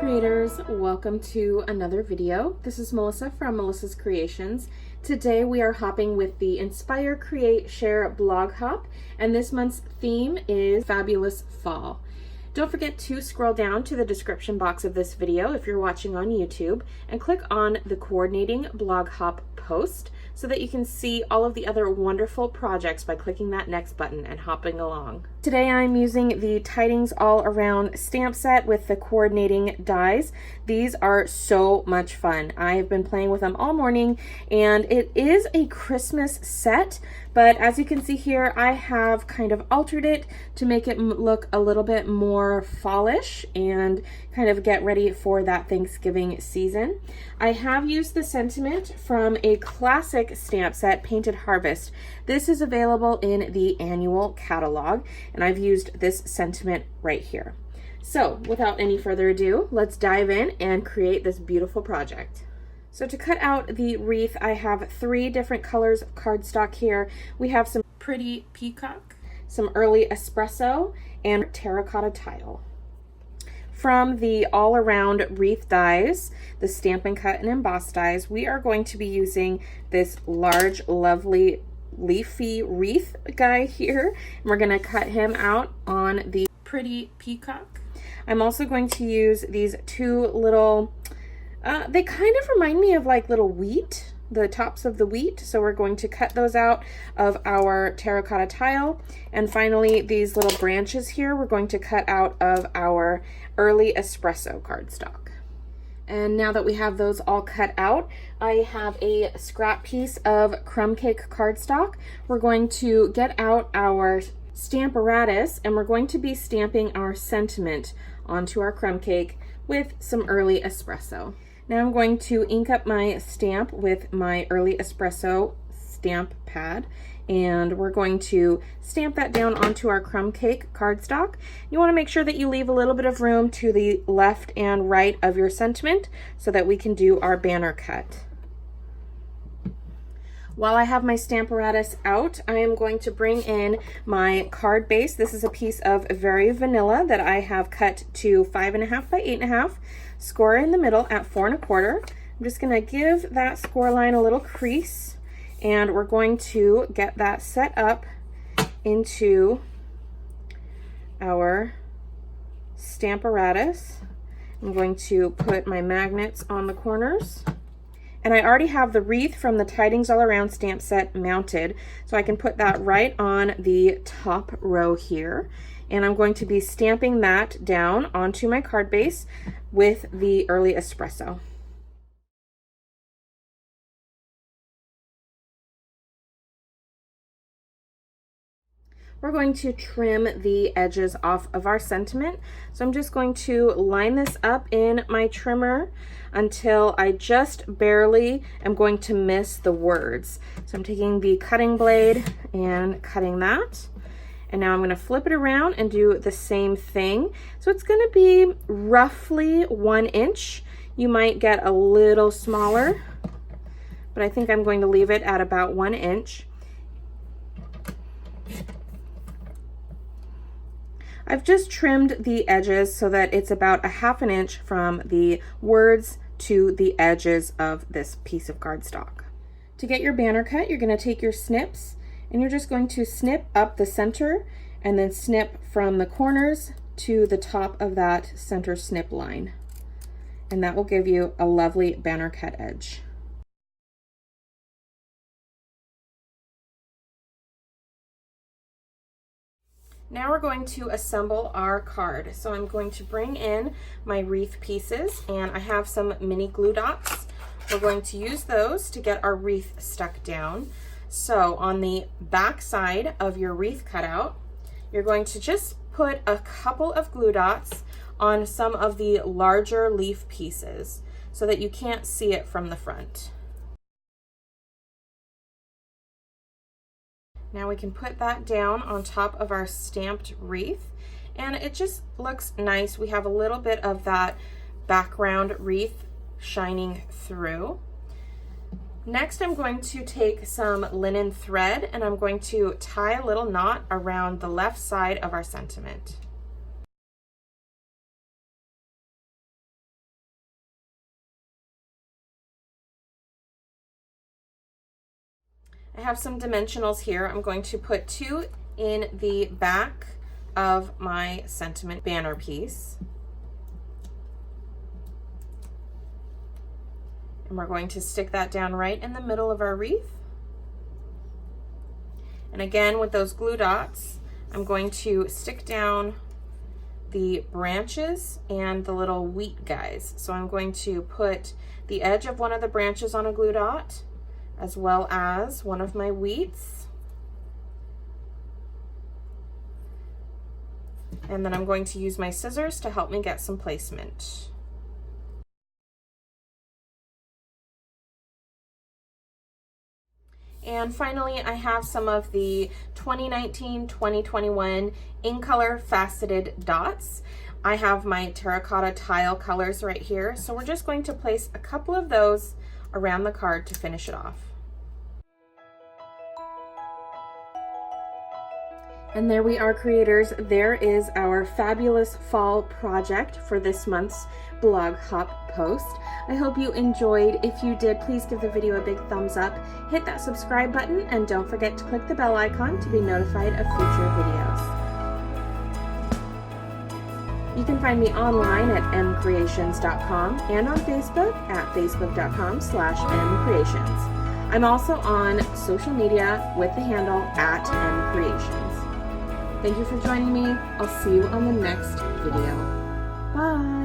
creators, welcome to another video. This is Melissa from Melissa's Creations. Today we are hopping with the Inspire, Create, Share blog hop, and this month's theme is Fabulous Fall. Don't forget to scroll down to the description box of this video if you're watching on YouTube and click on the coordinating blog hop post so that you can see all of the other wonderful projects by clicking that next button and hopping along. Today I'm using the Tidings all around stamp set with the coordinating dies. These are so much fun. I have been playing with them all morning, and it is a Christmas set, but as you can see here, I have kind of altered it to make it look a little bit more fallish and kind of get ready for that Thanksgiving season. I have used the sentiment from a classic stamp set, Painted Harvest. This is available in the annual catalog, and I've used this sentiment right here. So without any further ado, let's dive in and create this beautiful project. So to cut out the wreath, I have 3 different colors of cardstock here. We have some pretty peacock, some early espresso, and terracotta tile. From the all-around wreath dies, the Stampin' Cut and Emboss dies, we are going to be using this large, lovely, leafy wreath guy here. And we're going to cut him out on the pretty peacock. I'm also going to use these 2 little, they kind of remind me of like little wheat, the tops of the wheat. So we're going to cut those out of our terracotta tile. And finally, these little branches here, we're going to cut out of our early espresso cardstock. And now that we have those all cut out, I have a scrap piece of crumb cake cardstock. We're going to get out our Stamparatus, and we're going to be stamping our sentiment onto our crumb cake with some early espresso. Now I'm going to ink up my stamp with my early espresso stamp pad, and we're going to stamp that down onto our crumb cake cardstock. You want to make sure that you leave a little bit of room to the left and right of your sentiment so that we can do our banner cut. While I have my Stamparatus out, I am going to bring in my card base. This is a piece of Very Vanilla that I have cut to 5.5 by 8.5, score in the middle at 4 1/4. I'm just going to give that score line a little crease, and we're going to get that set up into our Stamparatus. I'm going to put my magnets on the corners. And I already have the wreath from the Tidings All Around stamp set mounted, so I can put that right on the top row here. And I'm going to be stamping that down onto my card base with the early espresso. We're going to trim the edges off of our sentiment. So I'm just going to line this up in my trimmer until I just barely am going to miss the words. So I'm taking the cutting blade and cutting that. And now I'm going to flip it around and do the same thing. So it's going to be roughly 1 inch. You might get a little smaller, but I think I'm going to leave it at about 1 inch. I've just trimmed the edges so that it's about 1/2 inch from the words to the edges of this piece of cardstock. To get your banner cut, you're going to take your snips and you're just going to snip up the center and then snip from the corners to the top of that center snip line. And that will give you a lovely banner cut edge. Now we're going to assemble our card. So I'm going to bring in my wreath pieces, and I have some mini glue dots. We're going to use those to get our wreath stuck down. So on the back side of your wreath cutout, you're going to just put a couple of glue dots on some of the larger leaf pieces so that you can't see it from the front. Now we can put that down on top of our stamped wreath, and it just looks nice. We have a little bit of that background wreath shining through. Next, I'm going to take some linen thread and I'm going to tie a little knot around the left side of our sentiment. I have some dimensionals here. I'm going to put 2 in the back of my sentiment banner piece. And we're going to stick that down right in the middle of our wreath. And again, with those glue dots, I'm going to stick down the branches and the little wheat guys. So I'm going to put the edge of one of the branches on a glue dot, as well as one of my wheats. And then I'm going to use my scissors to help me get some placement. And finally, I have some of the 2019-2021 in color faceted dots. I have my terracotta tile colors right here. So we're just going to place a couple of those around the card to finish it off. And there we are, creators. There is our fabulous fall project for this month's blog hop post. I hope you enjoyed. If you did, please give the video a big thumbs up, hit that subscribe button, and don't forget to click the bell icon to be notified of future videos. You can find me online at MKre8tions.com and on Facebook at facebook.com/MKre8tions. I'm also on social media with the handle at MKre8tions. Thank you for joining me. I'll see you on the next video. Bye.